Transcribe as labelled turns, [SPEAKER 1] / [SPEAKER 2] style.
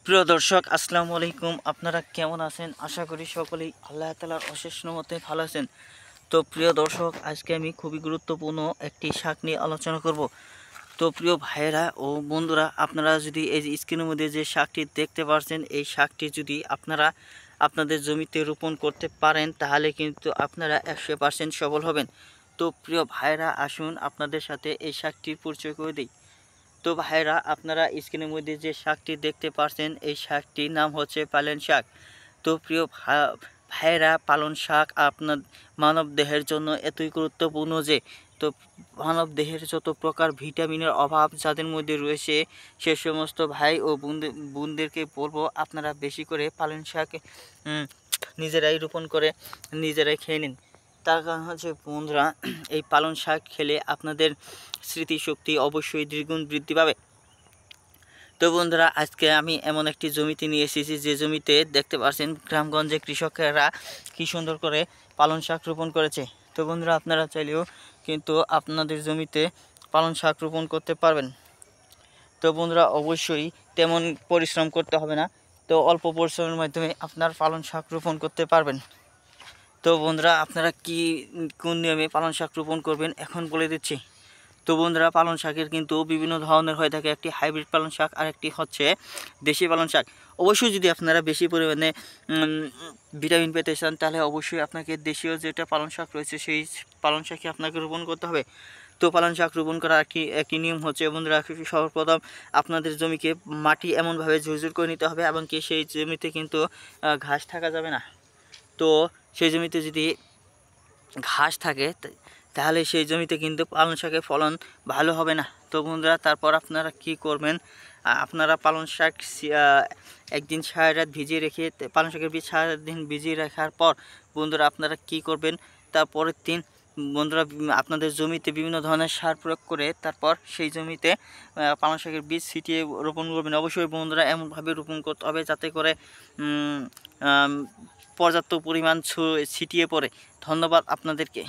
[SPEAKER 1] প্রিয় দর্শক, আসসালামু আলাইকুম। আপনারা কেমন আছেন? আশা করি সকলেই আল্লাহ তাআলার অশেষ রহমতে ভালো আছেন। তো প্রিয় দর্শক, আজকে আমি খুবই গুরুত্বপূর্ণ একটি শাক নিয়ে আলোচনা করব। তো প্রিয় ভাইয়েরা ও বন্ধুরা, আপনারা যদি এই যে স্ক্রিনের মধ্যে যে শাকটি দেখতে পাচ্ছেন, এই শাকটি যদি আপনারা আপনাদের জমিতে রোপণ করতে পারেন তাহলে কিন্তু আপনারা 100% সফল হবেন। তো প্রিয় ভাইয়েরা, আসুন আপনাদের সাথে এই শাকটির পরিচয় করে দিই। তো ভাইরা, আপনারা স্ক্রিনের মধ্যে যে শাকটি দেখতে পাচ্ছেন, এই শাকটির নাম হচ্ছে পালং শাক। তো প্রিয় ভাইরা, পালং শাক আপনার মানব দেহের জন্য এতই গুরুত্বপূর্ণ যে তো মানব দেহের যত প্রকার ভিটামিনের অভাব যাদের মধ্যে রয়েছে, সে সমস্ত ভাই ও বোনদেরকে বলবো আপনারা বেশি করে পালং শাক নিজেরাই রোপণ করে নিজেরাই খেয়ে নিন। তার কারণ হচ্ছে বন্ধুরা, এই পালং শাক খেলে আপনাদের স্মৃতিশক্তি অবশ্যই দ্বিগুণ বৃদ্ধি পাবে। তো বন্ধুরা, আজকে আমি এমন একটি জমিতে নিয়ে এসেছি যে জমিতে দেখতে পাচ্ছেন গ্রামগঞ্জে কৃষকেরা কি সুন্দর করে পালং শাক রোপণ করেছে। তো বন্ধুরা, আপনারা চাইলেও কিন্তু আপনাদের জমিতে পালং শাক রোপণ করতে পারবেন। তো বন্ধুরা, অবশ্যই তেমন পরিশ্রম করতে হবে না। তো অল্প পরিশ্রমের মাধ্যমে আপনার পালং শাক রোপণ করতে পারবেন। তো বন্ধুরা, আপনারা কোন নিয়মে পালং শাক রোপণ করবেন এখন বলে দিচ্ছি। তো বন্ধুরা, পালং শাকের কিন্তু বিভিন্ন ধরনের হয়ে থাকে। একটি হাইব্রিড পালং শাক আর একটি হচ্ছে দেশি পালং শাক। অবশ্যই যদি আপনারা বেশি পরিমাণে ভিটামিন পেতে চান তাহলে অবশ্যই আপনাকে দেশীয় যেটা পালং শাক রয়েছে সেই পালং শাকই আপনাকে রোপণ করতে হবে। তো পালং শাক রোপণ করার একই নিয়ম হচ্ছে বন্ধুরা, সর্বপ্রথম আপনাদের জমিকে মাটি এমনভাবে ঝুরঝুর করে নিতে হবে এবং কি সেই জমিতে কিন্তু ঘাস থাকা যাবে না। তো সেই জমিতে যদি ঘাস থাকে তাহলে সেই জমিতে কিন্তু পালং শাকের ফলন ভালো হবে না। তো বন্ধুরা, তারপর আপনারা কি করবেন, আপনারা পালং শাক একদিন সারা রাত ভিজিয়ে রেখে পালং শাকের বীজ সারাদিন ভিজিয়ে রাখার পর বন্ধুরা আপনারা কি করবেন, তারপরের দিন বন্ধুরা আপনাদের জমিতে বিভিন্ন ধরনের সার প্রয়োগ করে তারপর সেই জমিতে পালং শাকের বীজ ছিটিয়ে রোপণ করবেন। অবশ্যই বন্ধুরা এমনভাবে রোপণ করতে হবে যাতে করে পর্যাপ্ত পরিমাণ ছিটিয়ে পড়ে। ধন্যবাদ আপনাদেরকে।